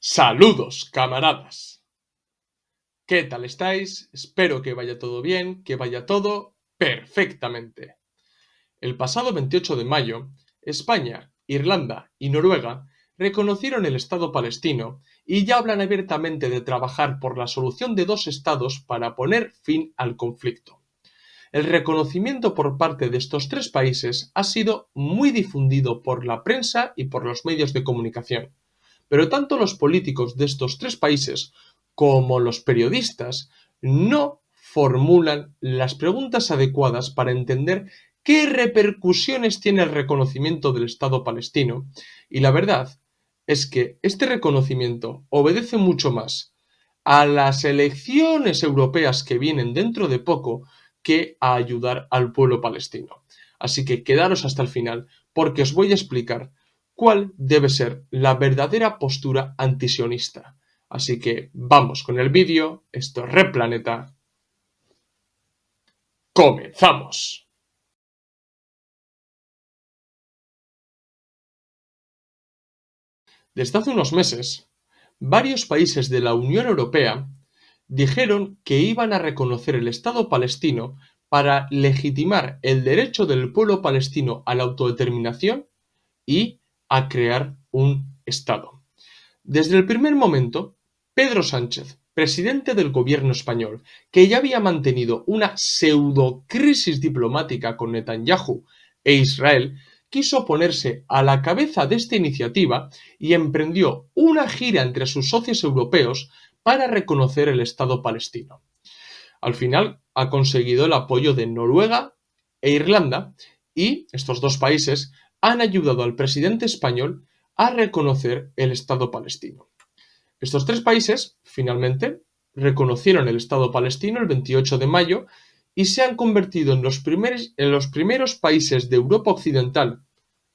Saludos, camaradas. ¿Qué tal estáis? Espero que vaya todo bien, que vaya todo perfectamente. El pasado 28 de mayo, España, Irlanda y Noruega reconocieron el Estado palestino y ya hablan abiertamente de trabajar por la solución de dos estados para poner fin al conflicto. El reconocimiento por parte de estos tres países ha sido muy difundido por la prensa y por los medios de comunicación. Pero tanto los políticos de estos tres países como los periodistas no formulan las preguntas adecuadas para entender qué repercusiones tiene el reconocimiento del Estado palestino. Y la verdad es que este reconocimiento obedece mucho más a las elecciones europeas que vienen dentro de poco que a ayudar al pueblo palestino. Así que quedaros hasta el final porque os voy a explicar cuál debe ser la verdadera postura antisionista. Así que vamos con el vídeo, esto es Red Planeta. ¡Comenzamos! Desde hace unos meses, varios países de la Unión Europea dijeron que iban a reconocer el Estado palestino para legitimar el derecho del pueblo palestino a la autodeterminación y a crear un Estado. Desde el primer momento, Pedro Sánchez, presidente del gobierno español, que ya había mantenido una pseudo-crisis diplomática con Netanyahu e Israel, quiso ponerse a la cabeza de esta iniciativa y emprendió una gira entre sus socios europeos para reconocer el Estado palestino. Al final ha conseguido el apoyo de Noruega e Irlanda y estos dos países han ayudado al presidente español a reconocer el Estado palestino. Estos tres países, finalmente, reconocieron el Estado palestino el 28 de mayo y se han convertido en los primeros países de Europa Occidental,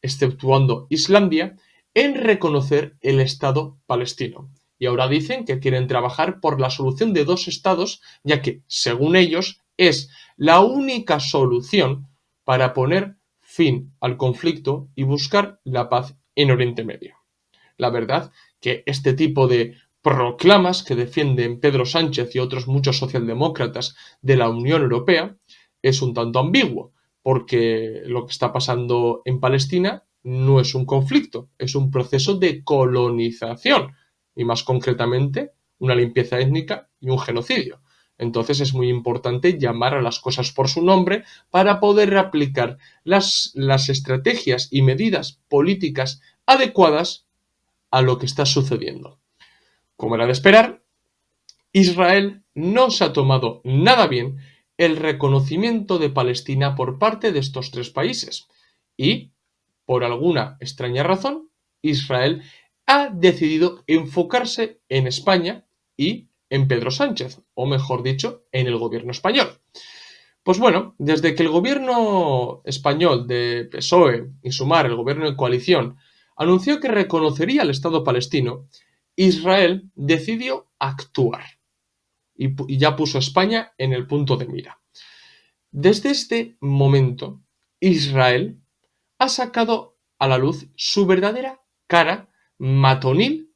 exceptuando Islandia, en reconocer el Estado palestino. Y ahora dicen que quieren trabajar por la solución de dos estados, ya que, según ellos, es la única solución para poner fin al conflicto y buscar la paz en Oriente Medio. La verdad que este tipo de proclamas que defienden Pedro Sánchez y otros muchos socialdemócratas de la Unión Europea es un tanto ambiguo, porque lo que está pasando en Palestina no es un conflicto, es un proceso de colonización y más concretamente una limpieza étnica y un genocidio. Entonces es muy importante llamar a las cosas por su nombre para poder aplicar las estrategias y medidas políticas adecuadas a lo que está sucediendo. Como era de esperar, Israel no se ha tomado nada bien el reconocimiento de Palestina por parte de estos tres países y, por alguna extraña razón, Israel ha decidido enfocarse en España y en Pedro Sánchez, o mejor dicho, en el gobierno español. Pues bueno, desde que el gobierno español de PSOE y Sumar, el gobierno de coalición, anunció que reconocería el Estado palestino, Israel decidió actuar y ya puso a España en el punto de mira. Desde este momento, Israel ha sacado a la luz su verdadera cara matonil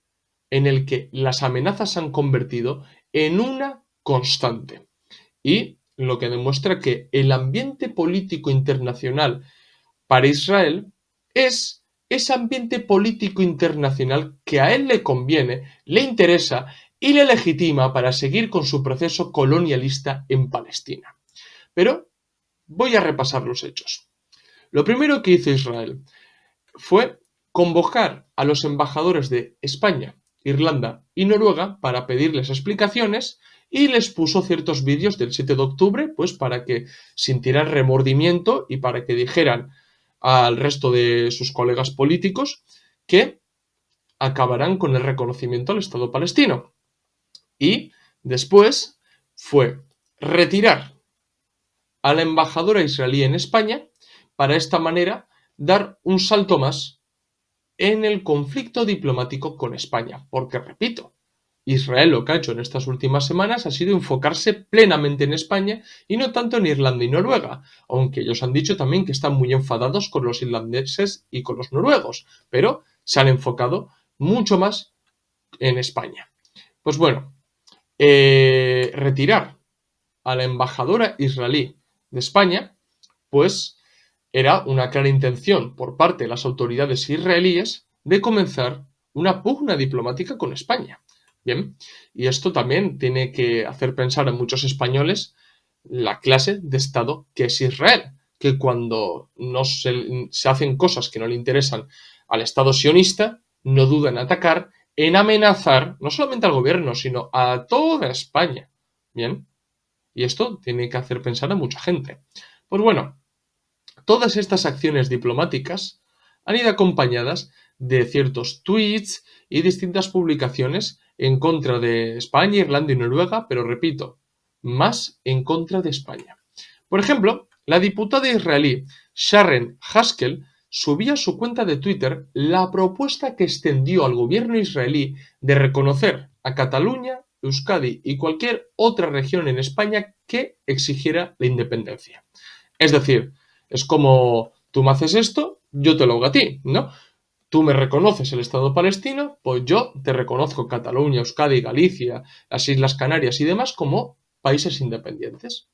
en el que las amenazas se han convertido en una constante. Y lo que demuestra que el ambiente político internacional para Israel es ese ambiente político internacional que a él le conviene, le interesa y le legitima para seguir con su proceso colonialista en Palestina. Pero voy a repasar los hechos. Lo primero que hizo Israel fue convocar a los embajadores de España, Irlanda y Noruega para pedirles explicaciones y les puso ciertos vídeos del 7 de octubre pues para que sintieran remordimiento y para que dijeran al resto de sus colegas políticos que acabarán con el reconocimiento al Estado palestino. Y después fue retirar a la embajadora israelí en España para de esta manera dar un salto más en el conflicto diplomático con España. Porque, repito, Israel lo que ha hecho en estas últimas semanas ha sido enfocarse plenamente en España y no tanto en Irlanda y Noruega, aunque ellos han dicho también que están muy enfadados con los irlandeses y con los noruegos, pero se han enfocado mucho más en España. Pues bueno, retirar a la embajadora israelí de España, pues era una clara intención por parte de las autoridades israelíes de comenzar una pugna diplomática con España. Bien, y esto también tiene que hacer pensar a muchos españoles la clase de Estado que es Israel, que cuando no se hacen cosas que no le interesan al Estado sionista, no duda en atacar, en amenazar no solamente al gobierno, sino a toda España. Bien, y esto tiene que hacer pensar a mucha gente. Pues bueno, todas estas acciones diplomáticas han ido acompañadas de ciertos tweets y distintas publicaciones en contra de España, Irlanda y Noruega, pero repito, más en contra de España. Por ejemplo, la diputada israelí Sharon Haskell subía a su cuenta de Twitter la propuesta que extendió al gobierno israelí de reconocer a Cataluña, Euskadi y cualquier otra región en España que exigiera la independencia. Es decir, es como tú me haces esto, yo te lo hago a ti, ¿no? Tú me reconoces el Estado palestino, pues yo te reconozco Cataluña, Euskadi, Galicia, las Islas Canarias y demás como países independientes.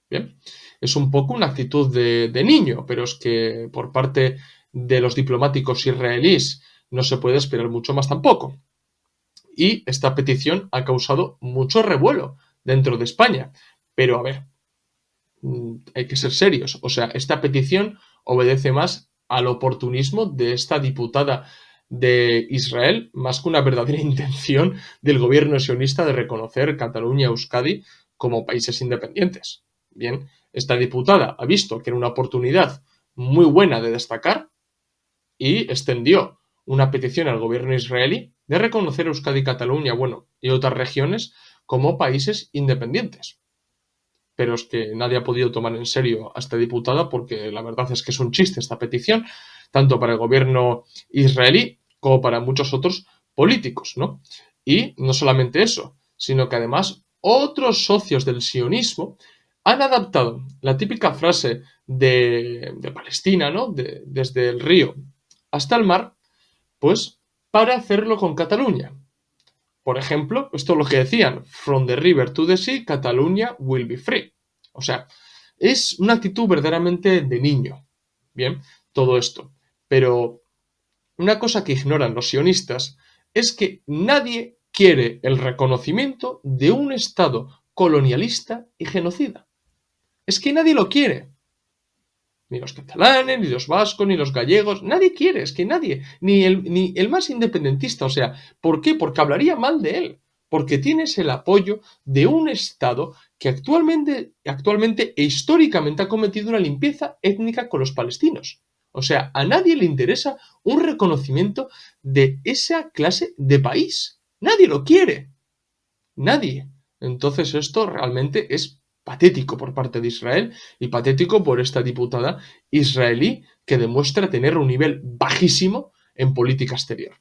Bien, es un poco una actitud de niño, pero es que por parte de los diplomáticos israelíes no se puede esperar mucho más tampoco. Y esta petición ha causado mucho revuelo dentro de España. Pero a ver, hay que ser serios. O sea, esta petición obedece más al oportunismo de esta diputada de Israel, más que una verdadera intención del gobierno sionista de reconocer Cataluña y Euskadi como países independientes. Bien, esta diputada ha visto que era una oportunidad muy buena de destacar y extendió una petición al gobierno israelí de reconocer Euskadi y Cataluña, bueno, y otras regiones como países independientes. Pero es que nadie ha podido tomar en serio a esta diputada porque la verdad es que es un chiste esta petición, tanto para el gobierno israelí como para muchos otros políticos, ¿no? Y no solamente eso, sino que además otros socios del sionismo han adaptado la típica frase de Palestina, ¿no? Desde el río hasta el mar, pues para hacerlo con Cataluña. Por ejemplo, esto es lo que decían, from the river to the sea, Catalunya will be free. O sea, es una actitud verdaderamente de niño. Bien, todo esto. Pero una cosa que ignoran los sionistas es que nadie quiere el reconocimiento de un Estado colonialista y genocida. Es que nadie lo quiere. Ni los catalanes, ni los vascos, ni los gallegos. Nadie quiere, es que nadie. Ni el más independentista. O sea, ¿por qué? Porque hablaría mal de él. Porque tienes el apoyo de un Estado que actualmente e históricamente ha cometido una limpieza étnica con los palestinos. O sea, a nadie le interesa un reconocimiento de esa clase de país. Nadie lo quiere. Nadie. Entonces esto realmente es patético por parte de Israel y patético por esta diputada israelí que demuestra tener un nivel bajísimo en política exterior.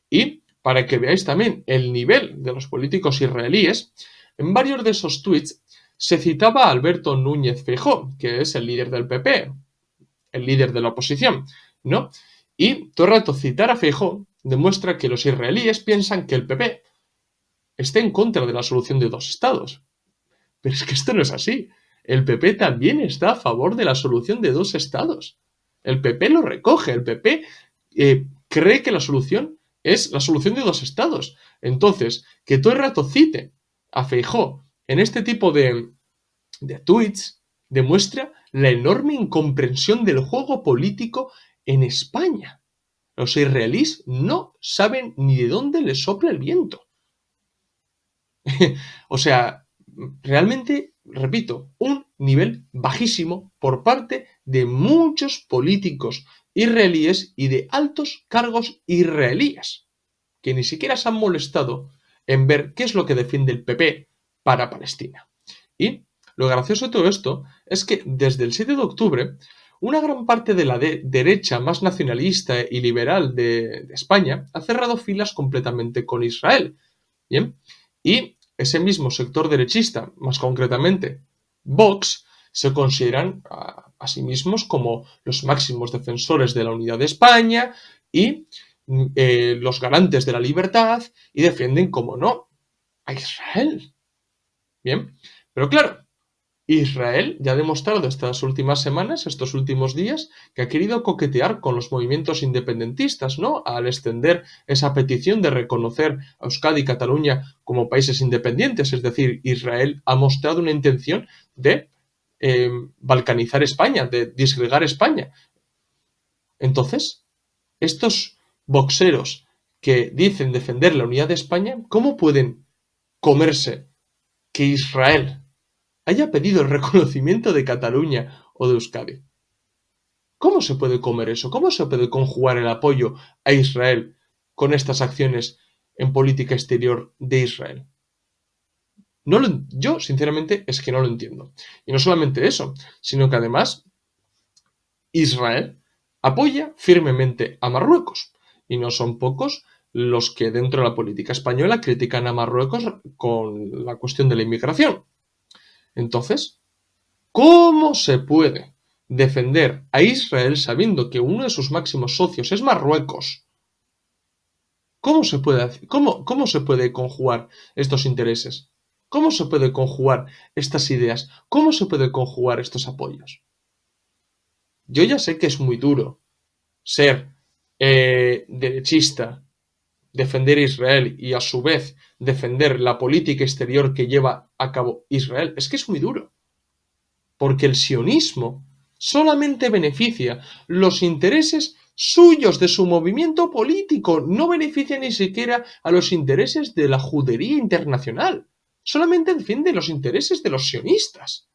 Y para que veáis también el nivel de los políticos israelíes, en varios de esos tweets se citaba a Alberto Núñez Feijóo, que es el líder del PP, el líder de la oposición, ¿no? Y todo el rato citar a Feijóo demuestra que los israelíes piensan que el PP está en contra de la solución de dos estados. Pero es que esto no es así. El PP también está a favor de la solución de dos estados. El PP lo recoge, el PP cree que la solución es la solución de dos estados. Entonces, que todo el rato cite a Feijóo en este tipo de tweets demuestra la enorme incomprensión del juego político en España. Los israelíes no saben ni de dónde les sopla el viento. O sea, realmente, repito, un nivel bajísimo por parte de muchos políticos israelíes y de altos cargos israelíes, que ni siquiera se han molestado en ver qué es lo que defiende el PP para Palestina. Y lo gracioso de todo esto es que desde el 7 de octubre, una gran parte de la derecha más nacionalista y liberal de España ha cerrado filas completamente con Israel. Bien, y ese mismo sector derechista, más concretamente Vox, se consideran a sí mismos como los máximos defensores de la unidad de España y los garantes de la libertad y defienden, como no, a Israel. Bien, pero claro, Israel ya ha demostrado estas últimas semanas, estos últimos días, que ha querido coquetear con los movimientos independentistas, ¿no? Al extender esa petición de reconocer a Euskadi y Cataluña como países independientes. Es decir, Israel ha mostrado una intención de balcanizar España, de disgregar España. Entonces, estos boxeros que dicen defender la unidad de España, ¿cómo pueden comerse que Israel haya pedido el reconocimiento de Cataluña o de Euskadi? ¿Cómo se puede comer eso? ¿Cómo se puede conjugar el apoyo a Israel con estas acciones en política exterior de Israel? Yo, sinceramente, es que no lo entiendo. Y no solamente eso, sino que además Israel apoya firmemente a Marruecos. Y no son pocos los que dentro de la política española critican a Marruecos con la cuestión de la inmigración. Entonces, ¿cómo se puede defender a Israel sabiendo que uno de sus máximos socios es Marruecos? ¿Cómo se puede conjugar estos intereses? ¿Cómo se puede conjugar estas ideas? ¿Cómo se puede conjugar estos apoyos? Yo ya sé que es muy duro ser derechista, defender Israel y a su vez defender la política exterior que lleva a cabo Israel. Es que es muy duro. Porque el sionismo solamente beneficia los intereses suyos de su movimiento político, no beneficia ni siquiera a los intereses de la judería internacional, solamente defiende los intereses de los sionistas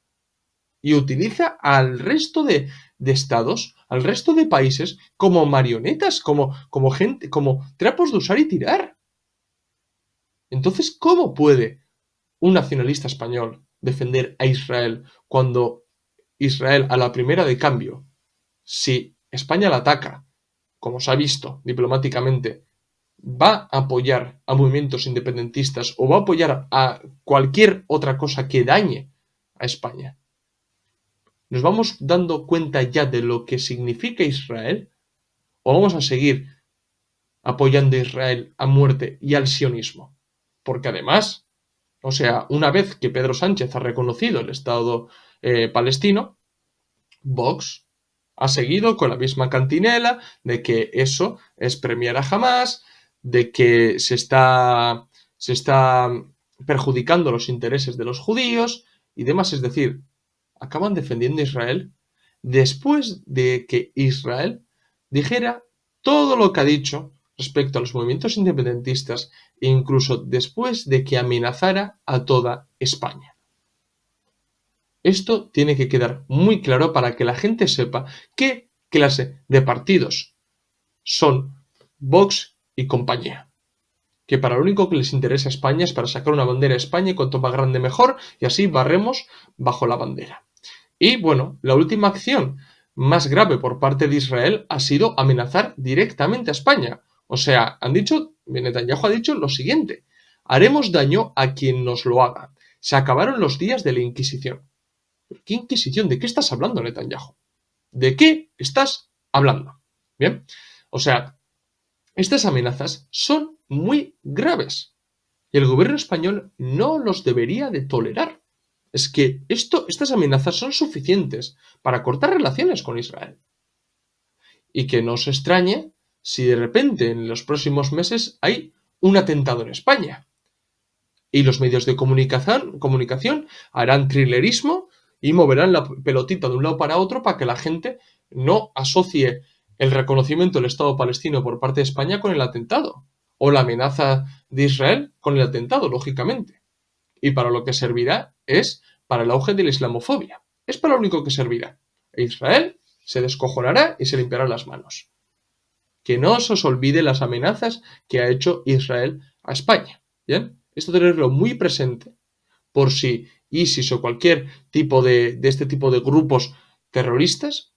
y utiliza al resto de estados, al resto de países como marionetas, como gente, como trapos de usar y tirar. Entonces, ¿cómo puede un nacionalista español defender a Israel cuando Israel a la primera de cambio, si España la ataca, como se ha visto diplomáticamente, va a apoyar a movimientos independentistas o va a apoyar a cualquier otra cosa que dañe a España? ¿Nos vamos dando cuenta ya de lo que significa Israel? ¿O vamos a seguir apoyando a Israel a muerte y al sionismo? Porque además, o sea, una vez que Pedro Sánchez ha reconocido el Estado palestino, Vox ha seguido con la misma cantinela de que eso es premiar a Hamas, de que se está perjudicando los intereses de los judíos y demás. Es decir, acaban defendiendo a Israel después de que Israel dijera todo lo que ha dicho respecto a los movimientos independentistas e incluso después de que amenazara a toda España. Esto tiene que quedar muy claro para que la gente sepa qué clase de partidos son Vox y compañía. Que para lo único que les interesa a España es para sacar una bandera a España y cuanto más grande mejor, y así barremos bajo la bandera. Y bueno, la última acción más grave por parte de Israel ha sido amenazar directamente a España. O sea, Netanyahu ha dicho lo siguiente: haremos daño a quien nos lo haga. Se acabaron los días de la Inquisición. ¿Qué Inquisición? ¿De qué estás hablando, Netanyahu? ¿De qué estás hablando? Bien, o sea, estas amenazas son muy graves y el gobierno español no los debería de tolerar. Es que estas amenazas son suficientes para cortar relaciones con Israel. Y que no os extrañe si de repente en los próximos meses hay un atentado en España. Y los medios de comunicación harán thrillerismo y moverán la pelotita de un lado para otro para que la gente no asocie el reconocimiento del Estado palestino por parte de España con el atentado, o la amenaza de Israel con el atentado, lógicamente. Y para lo que servirá es para el auge de la islamofobia. Es para lo único que servirá. E Israel se descojonará y se limpiará las manos. Que no se os olvide las amenazas que ha hecho Israel a España. ¿Bien? Esto tenerlo muy presente por si ISIS o cualquier tipo de este tipo de grupos terroristas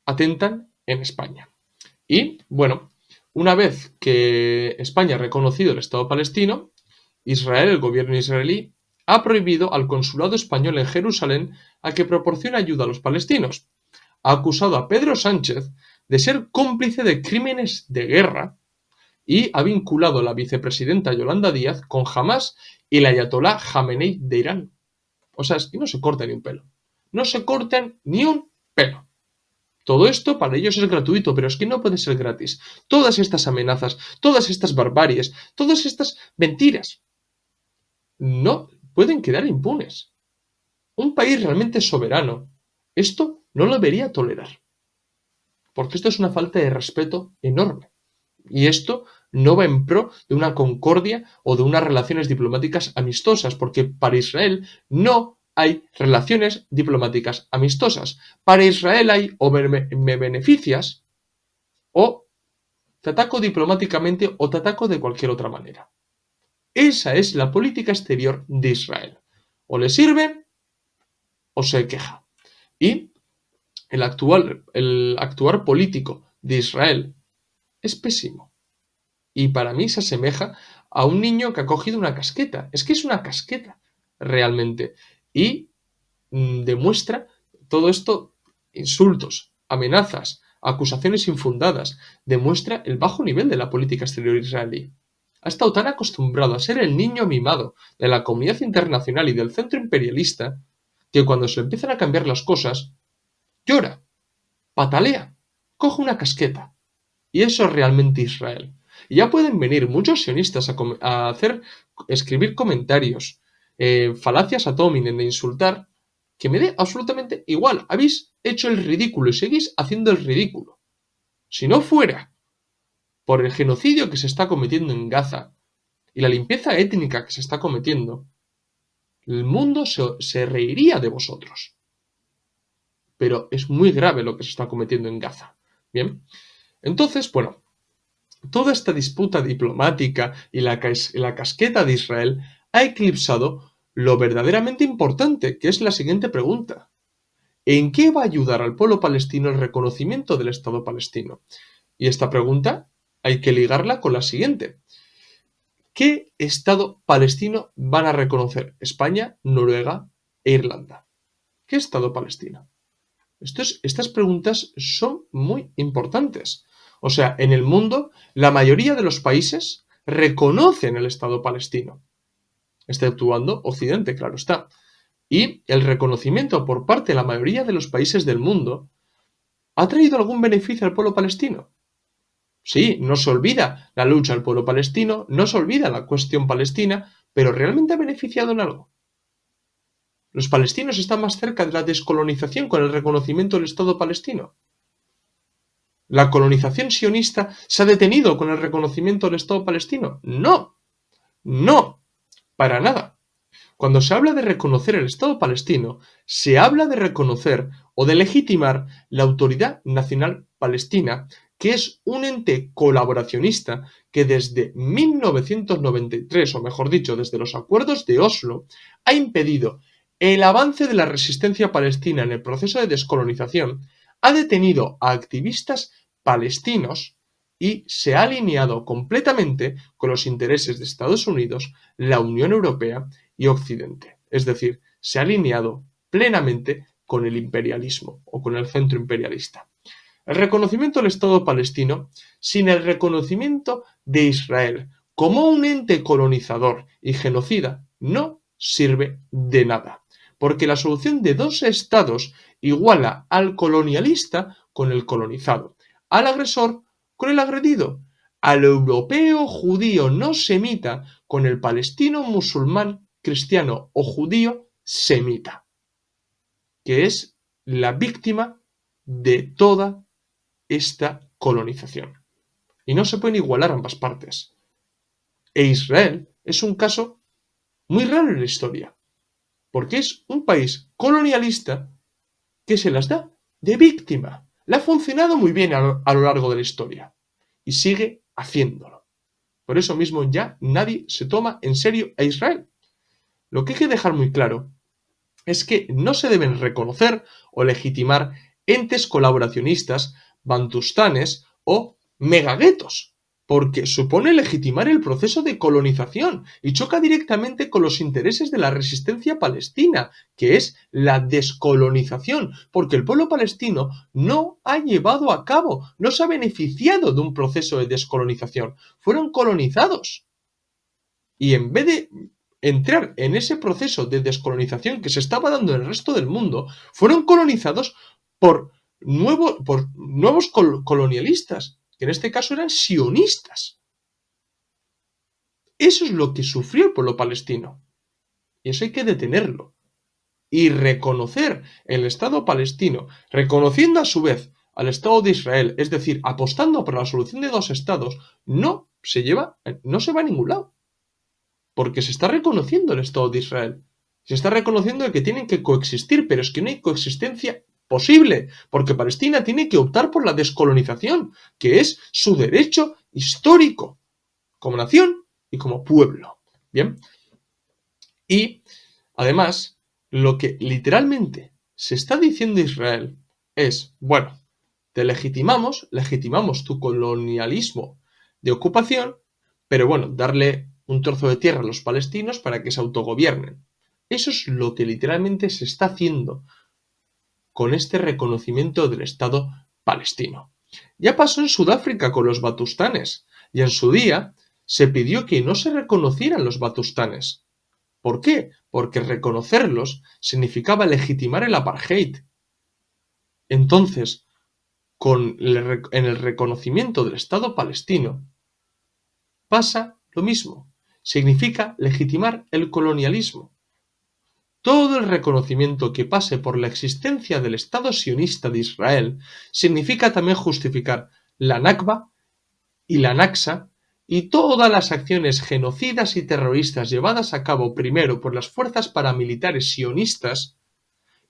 atentan en España. Y, bueno, una vez que España ha reconocido el Estado palestino, Israel, el gobierno israelí, ha prohibido al consulado español en Jerusalén a que proporcione ayuda a los palestinos. Ha acusado a Pedro Sánchez de ser cómplice de crímenes de guerra y ha vinculado a la vicepresidenta Yolanda Díaz con Hamas y el ayatolá Jamenei de Irán. O sea, es que no se corta ni un pelo. No se cortan ni un pelo. Todo esto para ellos es gratuito, pero es que no puede ser gratis. Todas estas amenazas, todas estas barbaries, todas estas mentiras no pueden quedar impunes. Un país realmente soberano esto no lo debería tolerar, porque esto es una falta de respeto enorme. Y esto no va en pro de una concordia o de unas relaciones diplomáticas amistosas, porque para Israel no hay relaciones diplomáticas amistosas. Para Israel hay o me beneficias o te ataco diplomáticamente o te ataco de cualquier otra manera. Esa es la política exterior de Israel. O le sirve o se queja. Y el actuar político de Israel es pésimo. Y para mí se asemeja a un niño que ha cogido una casqueta. Es que es una casqueta, realmente. Y demuestra todo esto, insultos, amenazas, acusaciones infundadas. Demuestra el bajo nivel de la política exterior israelí. Ha estado tan acostumbrado a ser el niño mimado de la comunidad internacional y del centro imperialista que cuando se empiezan a cambiar las cosas, llora, patalea, coge una casqueta. Y eso es realmente Israel. Y ya pueden venir muchos sionistas a escribir comentarios, falacias ad hominem de insultar, que me dé absolutamente igual. Habéis hecho el ridículo y seguís haciendo el ridículo. Si no fuera por el genocidio que se está cometiendo en Gaza y la limpieza étnica que se está cometiendo, el mundo se reiría de vosotros. Pero es muy grave lo que se está cometiendo en Gaza. Bien, entonces, bueno, toda esta disputa diplomática y la casqueta de Israel ha eclipsado lo verdaderamente importante, que es la siguiente pregunta. ¿En qué va a ayudar al pueblo palestino el reconocimiento del Estado palestino? Y esta pregunta hay que ligarla con la siguiente. ¿Qué Estado palestino van a reconocer España, Noruega e Irlanda? ¿Qué Estado palestino? Estas preguntas son muy importantes. O sea, en el mundo, la mayoría de los países reconocen el Estado palestino, exceptuando Occidente, claro está. Y el reconocimiento por parte de la mayoría de los países del mundo ¿ha traído algún beneficio al pueblo palestino? Sí, no se olvida la lucha del pueblo palestino, no se olvida la cuestión palestina, pero ¿realmente ha beneficiado en algo? ¿Los palestinos están más cerca de la descolonización con el reconocimiento del Estado palestino? ¿La colonización sionista se ha detenido con el reconocimiento del Estado palestino? No, no, para nada. Cuando se habla de reconocer el Estado palestino, se habla de reconocer o de legitimar la Autoridad Nacional Palestina, que es un ente colaboracionista que desde 1993, o mejor dicho, desde los acuerdos de Oslo, ha impedido el avance de la resistencia palestina en el proceso de descolonización, ha detenido a activistas palestinos y se ha alineado completamente con los intereses de Estados Unidos, la Unión Europea y Occidente. Es decir, se ha alineado plenamente con el imperialismo o con el centro imperialista. El reconocimiento del Estado palestino, sin el reconocimiento de Israel como un ente colonizador y genocida, no sirve de nada, porque la solución de dos estados iguala al colonialista con el colonizado, al agresor con el agredido, al europeo judío no semita con el palestino musulmán cristiano o judío semita, que es la víctima de toda esta colonización. Y no se pueden igualar ambas partes. E Israel es un caso muy raro en la historia, porque es un país colonialista que se las da de víctima. Le ha funcionado muy bien a lo largo de la historia y sigue haciéndolo. Por eso mismo ya nadie se toma en serio a Israel. Lo que hay que dejar muy claro es que no se deben reconocer o legitimar entes colaboracionistas, bantustanes o megaguetos, porque supone legitimar el proceso de colonización y choca directamente con los intereses de la resistencia palestina, que es la descolonización, porque el pueblo palestino no ha llevado a cabo, no se ha beneficiado de un proceso de descolonización, fueron colonizados. Y en vez de entrar en ese proceso de descolonización que se estaba dando en el resto del mundo, fueron colonizados por nuevos colonialistas, que en este caso eran sionistas. Eso es lo que sufrió el pueblo palestino. Y eso hay que detenerlo. Y reconocer el Estado palestino, reconociendo a su vez al Estado de Israel, es decir, apostando por la solución de dos estados, no se va a ningún lado. Porque se está reconociendo el Estado de Israel. Se está reconociendo que tienen que coexistir, pero es que no hay coexistencia posible, porque Palestina tiene que optar por la descolonización, que es su derecho histórico, como nación y como pueblo. Bien. Y, además, lo que literalmente se está diciendo Israel es, bueno, te legitimamos tu colonialismo de ocupación, pero bueno, darle un trozo de tierra a los palestinos para que se autogobiernen. Eso es lo que literalmente se está haciendo con este reconocimiento del Estado palestino. Ya pasó en Sudáfrica con los batustanes, y en su día se pidió que no se reconocieran los batustanes. ¿Por qué? Porque reconocerlos significaba legitimar el apartheid. Entonces, en el reconocimiento del Estado palestino, pasa lo mismo. Significa legitimar el colonialismo. Todo el reconocimiento que pase por la existencia del Estado sionista de Israel significa también justificar la Nakba y la Naksa y todas las acciones genocidas y terroristas llevadas a cabo primero por las fuerzas paramilitares sionistas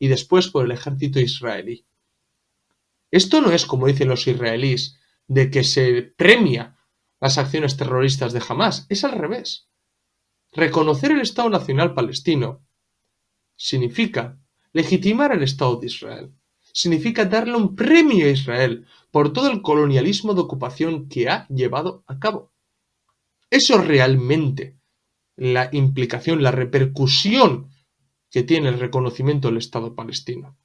y después por el ejército israelí. Esto no es, como dicen los israelíes, de que se premia las acciones terroristas de Hamás, es al revés. Reconocer el Estado Nacional Palestino significa legitimar el Estado de Israel, significa darle un premio a Israel por todo el colonialismo de ocupación que ha llevado a cabo. Eso es realmente la implicación, la repercusión que tiene el reconocimiento del Estado palestino.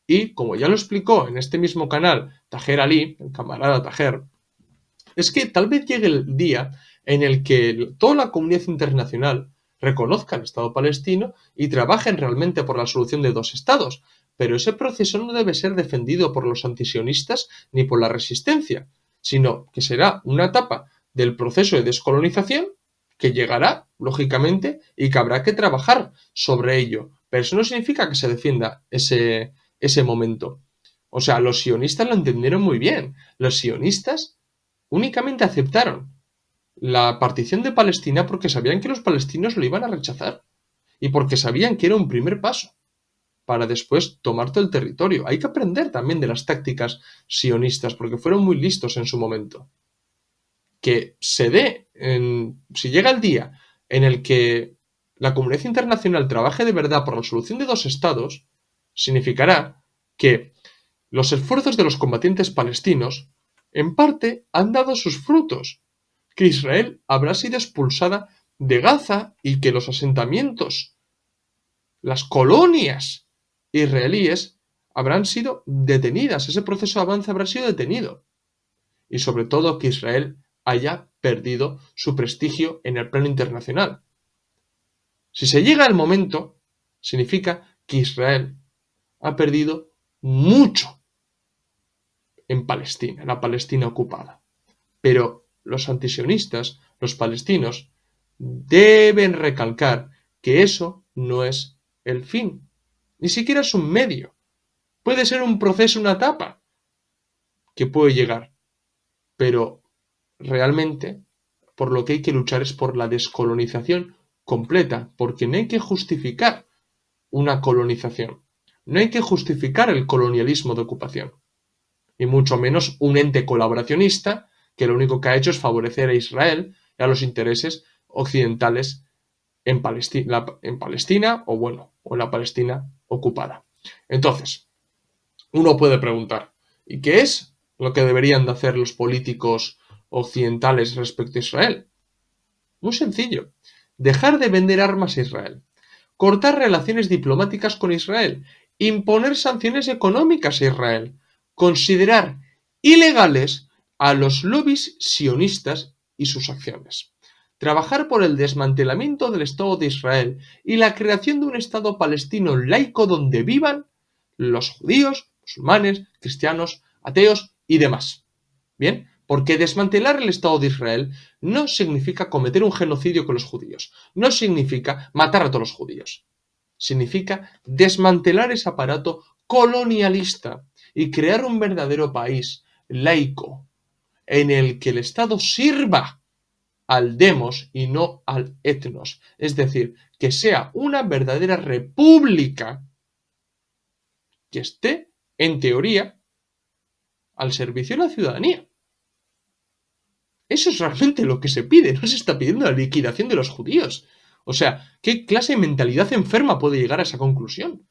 Y, como ya lo explicó en este mismo canal Taher Ali, el camarada Taher, es que tal vez llegue el día en el que toda la comunidad internacional reconozca el Estado palestino y trabajen realmente por la solución de dos estados, pero ese proceso no debe ser defendido por los antisionistas ni por la resistencia, sino que será una etapa del proceso de descolonización que llegará, lógicamente, y que habrá que trabajar sobre ello. Pero eso no significa que se defienda ese momento. O sea, los sionistas lo entendieron muy bien. Los sionistas únicamente aceptaron la partición de Palestina porque sabían que los palestinos lo iban a rechazar y porque sabían que era un primer paso para después tomar todo el territorio. Hay que aprender también de las tácticas sionistas porque fueron muy listos en su momento. Que se dé, si llega el día en el que la comunidad internacional trabaje de verdad por la solución de dos estados, significará que los esfuerzos de los combatientes palestinos en parte han dado sus frutos, que Israel habrá sido expulsada de Gaza y que los asentamientos, las colonias israelíes habrán sido detenidas, ese proceso de avance habrá sido detenido. Y sobre todo que Israel haya perdido su prestigio en el plano internacional. Si se llega al momento, significa que Israel ha perdido mucho en Palestina, en la Palestina ocupada. Pero los antisionistas, los palestinos, deben recalcar que eso no es el fin. Ni siquiera es un medio. Puede ser un proceso, una etapa que puede llegar. Pero realmente por lo que hay que luchar es por la descolonización completa, porque no hay que justificar una colonización. No hay que justificar el colonialismo de ocupación. Y mucho menos un ente colaboracionista que lo único que ha hecho es favorecer a Israel y a los intereses occidentales en Palestina o en la Palestina ocupada. Entonces, uno puede preguntar, ¿y qué es lo que deberían de hacer los políticos occidentales respecto a Israel? Muy sencillo. Dejar de vender armas a Israel. Cortar relaciones diplomáticas con Israel. Imponer sanciones económicas a Israel. Considerar ilegales a los lobbies sionistas y sus acciones. Trabajar por el desmantelamiento del Estado de Israel y la creación de un Estado palestino laico donde vivan los judíos, musulmanes, cristianos, ateos y demás. Bien, porque desmantelar el Estado de Israel no significa cometer un genocidio con los judíos, no significa matar a todos los judíos. Significa desmantelar ese aparato colonialista y crear un verdadero país laico en el que el Estado sirva al demos y no al etnos. Es decir, que sea una verdadera república que esté, en teoría, al servicio de la ciudadanía. Eso es realmente lo que se pide, no se está pidiendo la liquidación de los judíos. O sea, ¿qué clase de mentalidad enferma puede llegar a esa conclusión?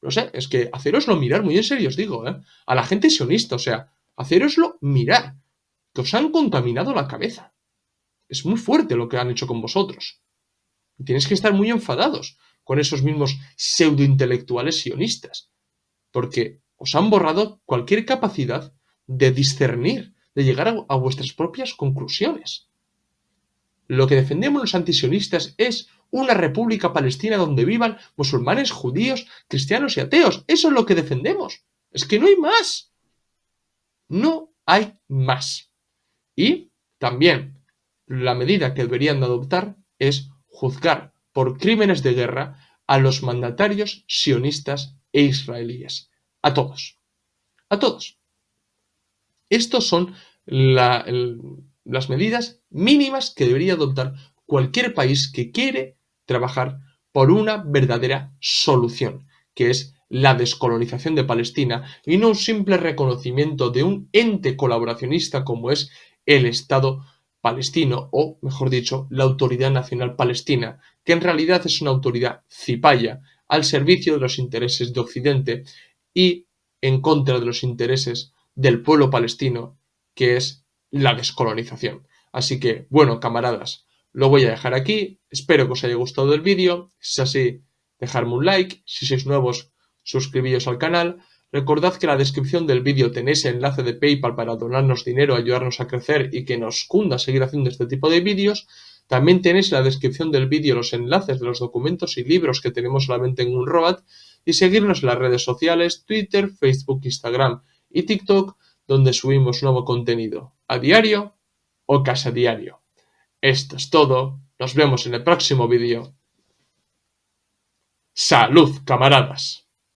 No sé, es que hacéroslo mirar, muy en serio os digo, a la gente sionista, o sea, hacéroslo mirar, que os han contaminado la cabeza. Es muy fuerte lo que han hecho con vosotros. Y tenéis que estar muy enfadados con esos mismos pseudointelectuales sionistas, porque os han borrado cualquier capacidad de discernir, de llegar a vuestras propias conclusiones. Lo que defendemos los antisionistas es una república palestina donde vivan musulmanes, judíos, cristianos y ateos. Eso es lo que defendemos. Es que no hay más. No hay más. Y también la medida que deberían de adoptar es juzgar por crímenes de guerra a los mandatarios sionistas e israelíes. A todos. A todos. Estos son las medidas mínimas que debería adoptar cualquier país que quiere trabajar por una verdadera solución, que es la descolonización de Palestina y no un simple reconocimiento de un ente colaboracionista como es el Estado palestino, o mejor dicho, la Autoridad Nacional Palestina, que en realidad es una autoridad cipaya al servicio de los intereses de Occidente y en contra de los intereses del pueblo palestino, que es la descolonización. Así que, bueno, camaradas, lo voy a dejar aquí. Espero que os haya gustado el vídeo. Si es así, dejadme un like. Si sois nuevos, suscribíos al canal. Recordad que en la descripción del vídeo tenéis el enlace de PayPal para donarnos dinero, ayudarnos a crecer y que nos cunda seguir haciendo este tipo de vídeos. También tenéis en la descripción del vídeo los enlaces de los documentos y libros que tenemos solamente en UNRWA y seguirnos en las redes sociales, Twitter, Facebook, Instagram y TikTok, donde subimos nuevo contenido a diario o casi a diario. Esto es todo. Nos vemos en el próximo vídeo. ¡Salud, camaradas!